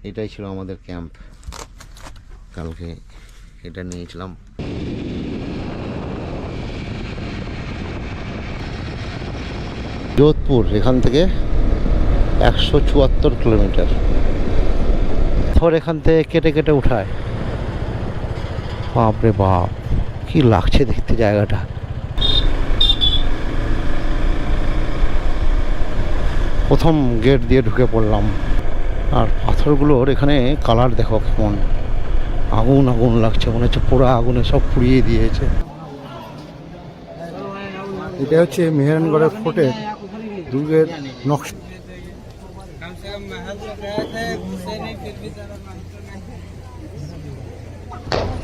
এটাই ছিল আমাদের ক্যাম্প। কালকে এটা নিয়েছিলাম। যোধপুর এখান থেকে 174 কিলোমিটার। ধর এখান থেকে কেটে কেটে উঠায়। বাপরে বাপ, কি লাগছে দেখতে জায়গাটা। প্রথম গেট দিয়ে ঢুকে পড়লাম। আর পাথরগুলোর এখানে কালার দেখো কেমন, আগুন আগুন লাগছে, মনে হচ্ছে পোড়া আগুনে সব পুড়িয়ে দিয়েছে। এটা হচ্ছে মেহেরগড়ের ফোর্টের দুর্গের নকশা।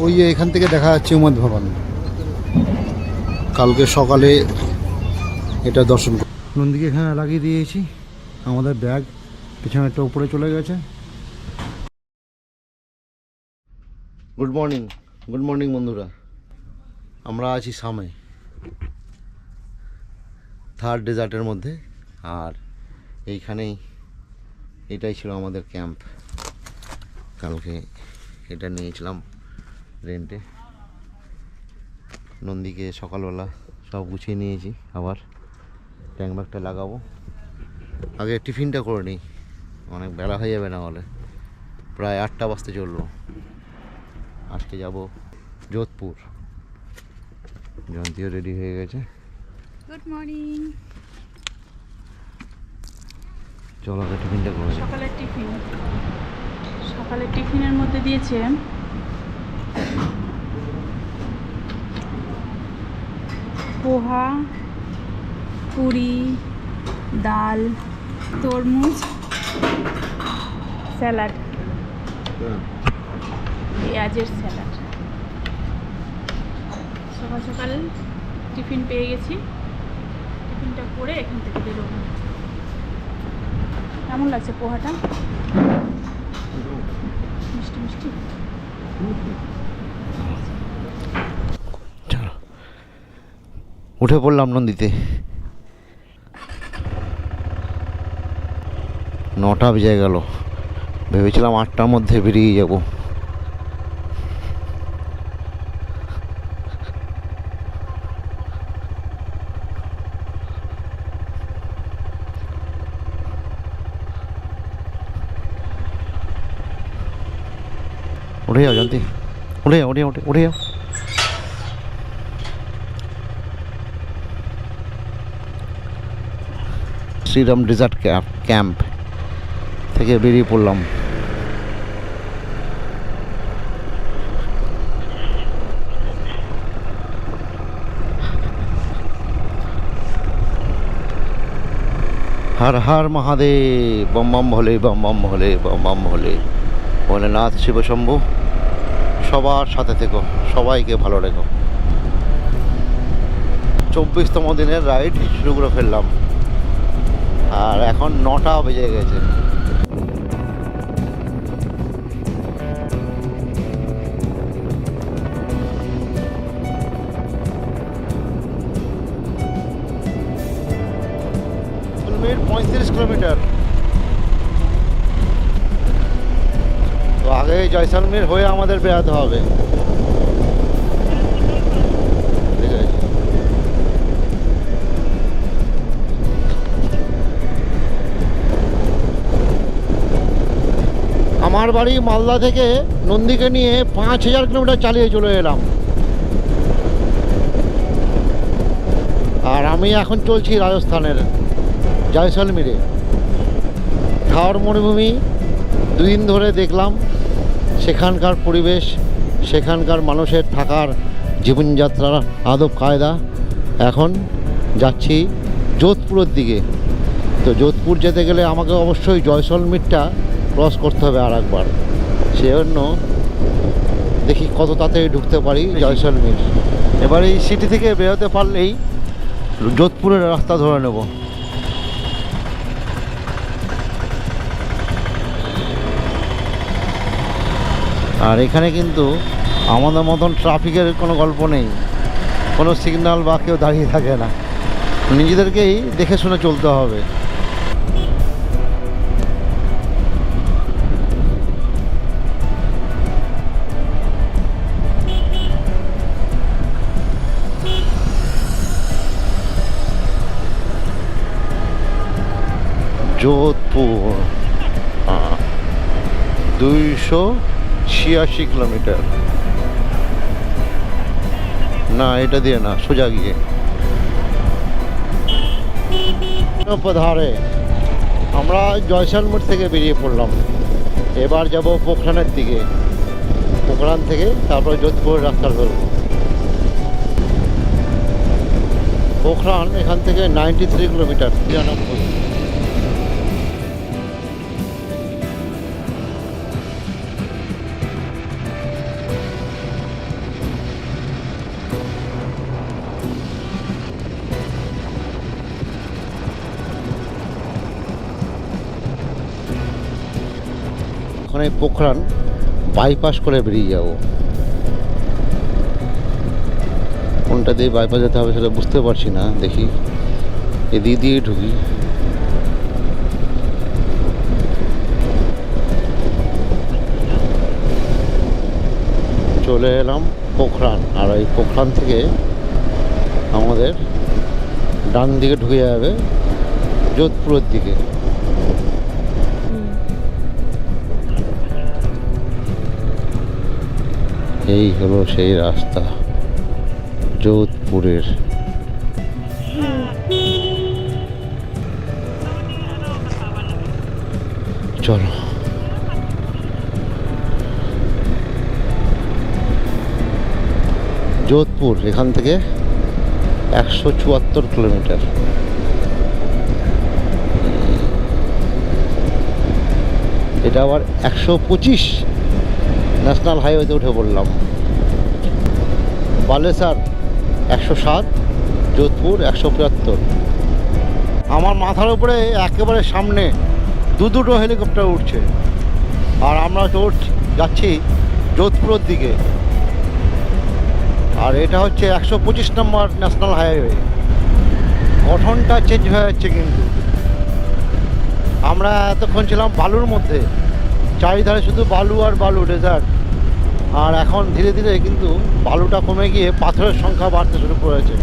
ওই এখান থেকে দেখা যাচ্ছে উমাদ ভবন। কালকে সকালে এটা দর্শন নন্দীকে এখানে লাগিয়ে দিয়েছি। আমাদের ব্যাগ পিছনে একটা উপরে চলে গেছে। গুড মর্নিং, গুড মর্নিং বন্ধুরা। আমরা আছি সামে থার ডেজার্টের মধ্যে। আর এইখানেই এটাই ছিল আমাদের ক্যাম্প। কালকে এটা নিয়েছিলাম রেন্টে। নন্দীকে সকালবেলা সব গুছিয়ে নিয়েছি। আবার ট্যাঙ্ক ব্যাগটা লাগাবো। আগে টিফিনটা করে নিই, অনেক বেলা হয়ে যাবে না হলে। প্রায় 8টা বাজতে চললো। আজকে যাব যোধপুর। জয়ন্তীও রেডি হয়ে গেছে। Good morning. চলো আগে টিফিনটা করে নিই। সকালের টিফিনের মধ্যে দিয়েছে পোহা, পুরি, ডাল, তরমুজ, স্যালাড, পেঁয়াজের স্যালাড। সকাল সকাল টিফিন পেয়ে গেছি। টিফিনটা করে এখান থেকে বেরোবো। কেমন লাগছে পোহাটা? মিষ্টি মিষ্টি। চলো উঠে পড়লাম নন্দীতে। 9টা বেজে গেল। ভেবেছিলাম 8টার মধ্যে বেরিয়ে যাব। উঠে যাও জয়ন্তী, উঠে যাও, উঠে যাও, উঠে যাও। শ্রীরাম ডেজার্ট ক্যাম্প থেকে বেরিয়ে পড়লাম। হর হর মহাদেব, বম বম ভোলে, বম বম ভোলে, বম বম ভোলে। ভোলেনাথ শিব শম্ভু সবার সাথে থেকো, সবাইকে ভালো রেখো। 24তম দিনের রাইড শুরু করে ফেললাম। আর এখন 9টা বেজে গেছে। জয়সলমীর 35 কিলোমিটার। তো আগে জয়সলমীর হয়ে আমাদের বেরোতে হবে। ঠিক আছে, আমার বাড়ি মালদা থেকে নন্দীকে নিয়ে 5000 কিলোমিটার চালিয়ে চলে এলাম। আর আমি এখন চলছি রাজস্থানের জয়সলমীরে। থার মরুভূমি 2 দিন ধরে দেখলাম। সেখানকার পরিবেশ, সেখানকার মানুষের থাকার জীবনযাত্রার আদব কায়দা। এখন যাচ্ছি যোধপুরের দিকে। তো যোধপুর যেতে গেলে আমাকে অবশ্যই জয়সলমীরটা ক্রস করতে হবে আর একবার। সেজন্য দেখি কত তাড়াতাড়ি ঢুকতে পারি জয়সলমীর। এবার এই সিটি থেকে বেরোতে পারলেই যোধপুরের রাস্তা ধরে নেব। আর এখানে কিন্তু আমাদের মতন ট্রাফিকের কোনো গল্প নেই, কোনো সিগন্যাল বা কেউ দাঁড়িয়ে থাকে না। নিজেদেরকেই দেখে শুনে চলতে হবে। 286 কিলোমিটার। না, এটা দিয়ে না, সোজা গিয়ে ধারে আমরা জয়সালমের থেকে বেরিয়ে পড়লাম। এবার যাব পোখরানের দিকে, পোখরান থেকে তারপরে যোধপুরের রাস্তা ধরব। পোখরান এখান থেকে 93 কিলোমিটার, 93। ওখানে পোখরান বাইপাস করে বেরিয়ে যাব। কোনটা দিয়ে বাইপাস যেতে হবে সেটা বুঝতে পারছি না, দেখি এদিক দিয়ে ঢুকি। চলে এলাম পোখরান, আর এই পোখরান থেকে আমাদের ডান দিকে ঢুকে যাবে যোধপুরের দিকে। এই হলো সেই রাস্তা যোধপুরের। চলো যোধপুর এখান থেকে 174 কিলোমিটার। এটা আবার 125 ন্যাশনাল হাইওয়েতে উঠে পড়লাম। বালেশ্বর 107, যোধপুর 175। আমার মাথার উপরে একেবারে সামনে দুটো হেলিকপ্টার উঠছে, আর আমরা যাচ্ছি যোধপুরের দিকে। আর এটা হচ্ছে 125 নম্বর ন্যাশনাল হাইওয়ে। গঠনটা চেঞ্জ হয়ে যাচ্ছে, কিন্তু আমরা এতক্ষণ ছিলাম বালুর মধ্যে, চারিধারে শুধু বালু আর বালু, ডেজার্ট। আর এখন ধীরে ধীরে কিন্তু বালুটা কমে গিয়ে পাথরের সংখ্যা বাড়তে শুরু করেছে।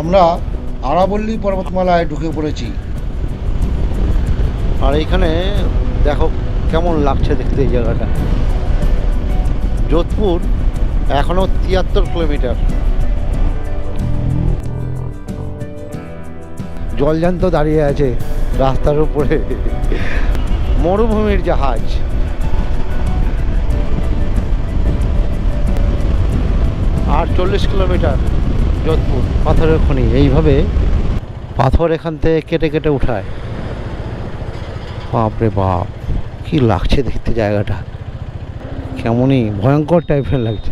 আমরা আরাবল্লী পর্বতমালায় ঢুকে পড়েছি। আর এইখানে দেখো কেমন লাগছে দেখতে এই জায়গাটা। যোধপুর এখনো 73 কিলোমিটার। জলযান্ত দাঁড়িয়ে আছে রাস্তার উপরে, মরুভূমির জাহাজ। আর 40 কিলোমিটার যোধপুর পাথরের খনি। এইভাবে পাথর এখান থেকে কেটে কেটে উঠায়। বাপরে বাপ, কি লাগছে দেখতে জায়গাটা, কেমনই ভয়ঙ্কর টাইপের লাগছে।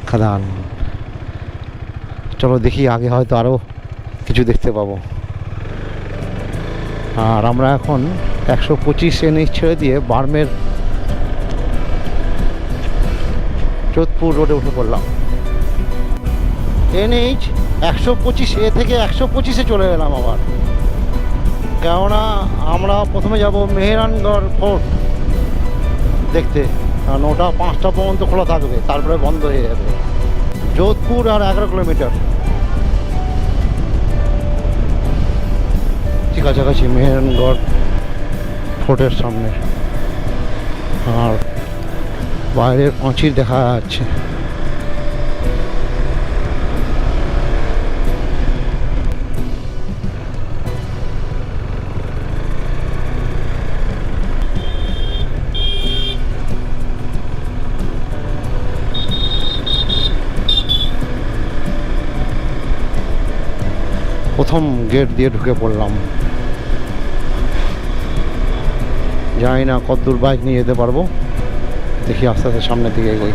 খাদান। চলো দেখি, আগে হয়তো আরও কিছু দেখতে পাবো। আর আমরা এখন 125 NH ছেড়ে দিয়ে বার্মের যোধপুর রোডে উঠে পড়লাম। NH 125A থেকে 125-এ চলে এলাম আবার, কেননা আমরা প্রথমে যাব মেহেরানগড় ফোর্ট দেখতে, কারণ ওটা 5টা পর্যন্ত খোলা থাকবে, তারপরে বন্ধ হয়ে যাবে। যোধপুর আর 11 কিলোমিটার, কাছাকাছি মেহেরানগড় ফোর্টের সামনে। আর বাইরের পাঁচিল দেখা যাচ্ছে। প্রথম গেট দিয়ে ঢুকে পড়লাম। জানি না কতদূর বাইক নিয়ে যেতে পারবো, দেখি আস্তে আস্তে সামনের দিকে এগোই।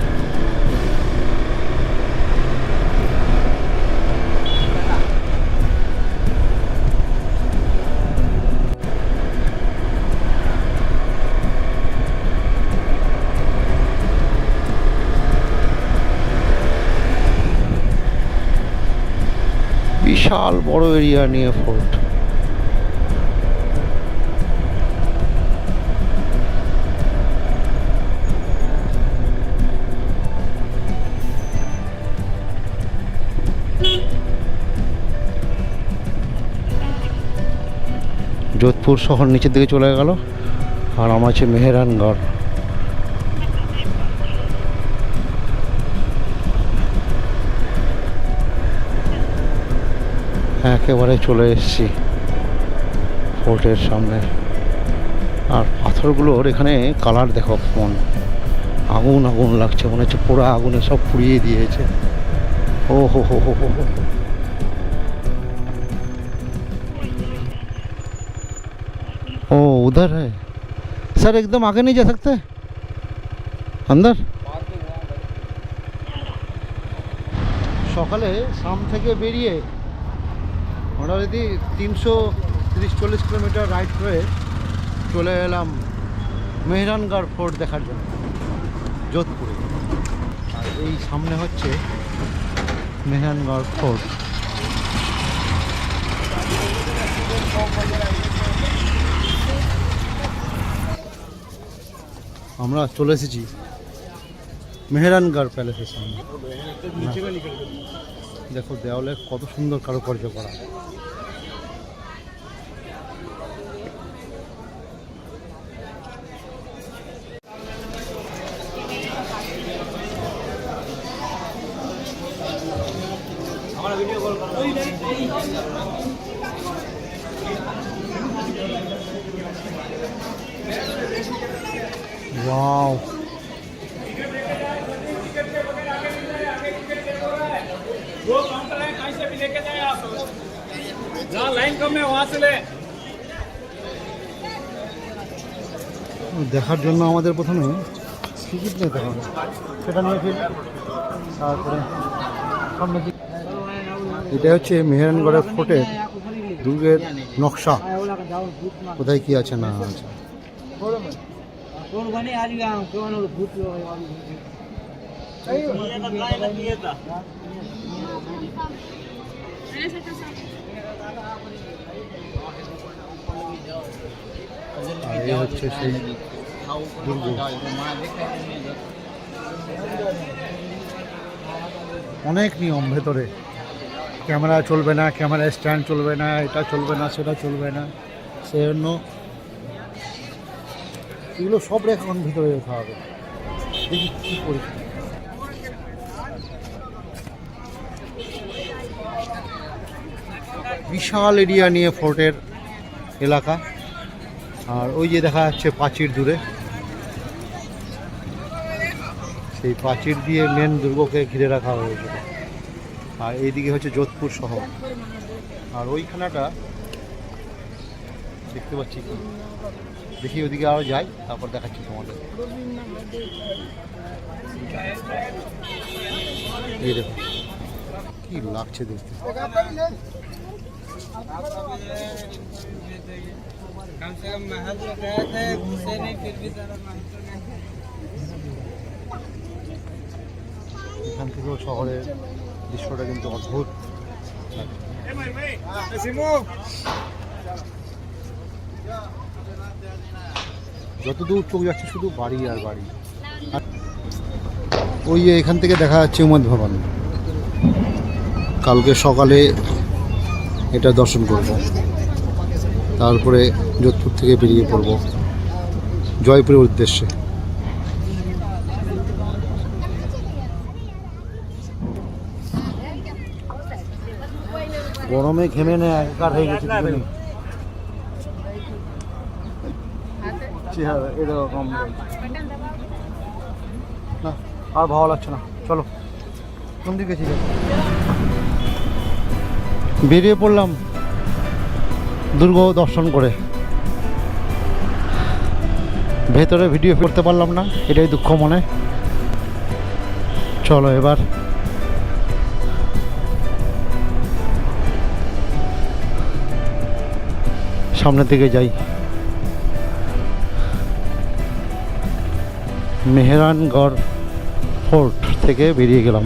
বিশাল বড় এরিয়া নিয়ে ফোর্ট। যোধপুর শহর নিচের দিকে চলে গেল, আর আমার আছে মেহেরানগড়। একেবারে চলে এসেছি ফোর্টের সামনে। আর পাথরগুলোর এখানে কালার দেখো, কেমন আগুন আগুন লাগছে, মনে হচ্ছে পুরো আগুনে সব পুড়িয়ে দিয়েছে। ओ हो ओ उधर है सर, एकदम आगे नहीं जा सकते अंदर। সকালে শাম থেকে বেরিয়ে মোটামুটি 330-40 কিলোমিটার রাইড করে চলে এলাম মেহরানগড় ফোর্ট দেখার জন্য যোধপুরে। আর এই সামনে হচ্ছে মেহরানগড় ফোর্ট। আমরা চলে এসেছি মেহরানগড় প্যালেসের সামনে। দেখো দেওয়ালে কত সুন্দর কারুকার্য করা। वाओ, वो काउंटर है, कहीं से भी लेके जाए आप, जहाँ लाइन कम है वहाँ से ले। দেখার জন্য আমাদের প্রথমে টিকিট নিতে হবে, সেটা নিয়ে ফির তারপরে সামনে দিকে। এটা হচ্ছে মেহরানগড়ের ফোর্টের দুর্গের নকশা, কোথায় কি আছে না আছে। আর এই হচ্ছে সেই দুর্গ। অনেক নিয়ম ভেতরে, ক্যামেরা চলবে না, ক্যামেরা স্ট্যান্ড চলবে না, এটা চলবে না, সেটা চলবে না, সেজন্য এগুলো সব এখন ভিতরে রেখা হবে। দেখি কী করি। বিশাল এরিয়া নিয়ে ফোর্টের এলাকা। আর ওই যে দেখা যাচ্ছে প্রাচীর দূরে, সেই প্রাচীর দিয়ে মেন দুর্গকে ঘিরে রাখা হয়েছে। আর এইদিকে হচ্ছে যোধপুর শহর। আর ওইখানাটা দেখতে পাচ্ছি, দেখি ওইদিকে আরও যাই, তারপর দেখাচ্ছি তোমাদের। এই দেখো কি লাগছে দেখতে। এখান থেকেও শহরের দৃশ্যটা কিন্তু অদ্ভুত। যতদূর চোখ যাচ্ছে শুধু বাড়ি আর বাড়ি। ওই এখান থেকে দেখা যাচ্ছে উমাদ ভবন। কালকে সকালে এটা দর্শন করব, তারপরে যোধপুর থেকে বেরিয়ে পড়ব জয়পুরের উদ্দেশ্যে। গরমে ঘেমে না একাকার হয়ে গেছে। এরকম না, আর ভালো লাগছে না। চলো কোন দিকে ছিল, বেরিয়ে পড়লাম দুর্গ দর্শন করে। ভেতরে ভিডিও করতে পারলাম না, এটাই দুঃখ মনে। চলো এবার সামনের দিকে যাই। মেহরানগড় ফোর্ট থেকে বেরিয়ে গেলাম।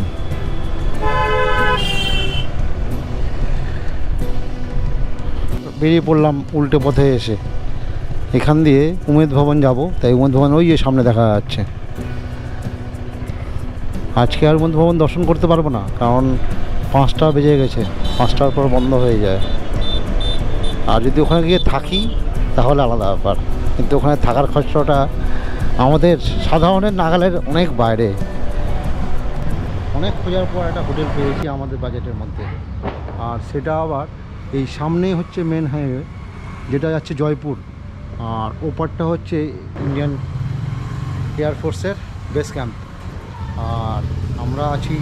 বেরিয়ে পড়লাম উল্টো পথে এসে। এখান দিয়ে উমেদ ভবন যাব, তাই উমেদ ভবন ওই যে সামনে দেখা যাচ্ছে। আজকে আর উমেদ ভবন দর্শন করতে পারবো না, কারণ 5টা বেজে গেছে, 5টার পর বন্ধ হয়ে যায়। আর যদি ওখানে গিয়ে থাকি তাহলে আলাদা ব্যাপার, কিন্তু ওখানে থাকার খরচাটা আমাদের সাধারণের নাগালের অনেক বাইরে। অনেক খোঁজার পর একটা হোটেল পেয়েছি আমাদের বাজেটের মধ্যে, আর সেটা আবার এই সামনেই হচ্ছে মেন হাইওয়ে যেটা যাচ্ছে জয়পুর, আর ওপারটা হচ্ছে ইন্ডিয়ান এয়ারফোর্সের বেস ক্যাম্প। আর আমরা আছি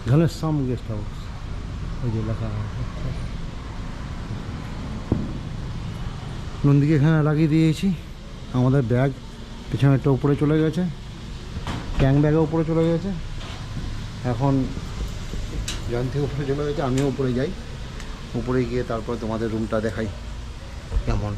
ঘনশ্যাম গেস্ট হাউস, ওই যে লেখা আছে। নন্দীকে এখানে লাগিয়ে দিয়েছি, আমাদের ব্যাগ পিছনেরটা উপরে চলে গেছে, ট্যাং ব্যাগও উপরে চলে গেছে। এখন জয়ন্তী উপরে চলে গেছে, আমিও উপরে যাই, উপরে গিয়ে তারপরে তোমাদের রুমটা দেখাই কেমন।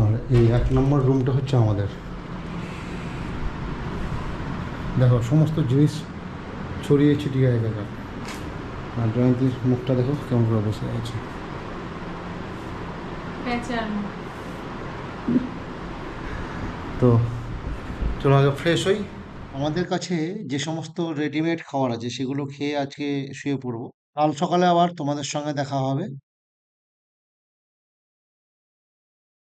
আর এই 1 নম্বর রুমটা হচ্ছে আমাদের। দেখো সমস্ত জিনিস ছড়িয়ে ছিটিয়ে জায়গা। আর জয়ন্তীর মুখটা দেখো কেমন করে বসে আছে। তো চলো আগে ফ্রেশ হই। আমাদের কাছে যে সমস্ত রেডিমেড খাবার আছে সেগুলো খেয়ে আজকে শুয়ে পড়বো, কাল সকালে আবার তোমাদের সঙ্গে দেখা হবে।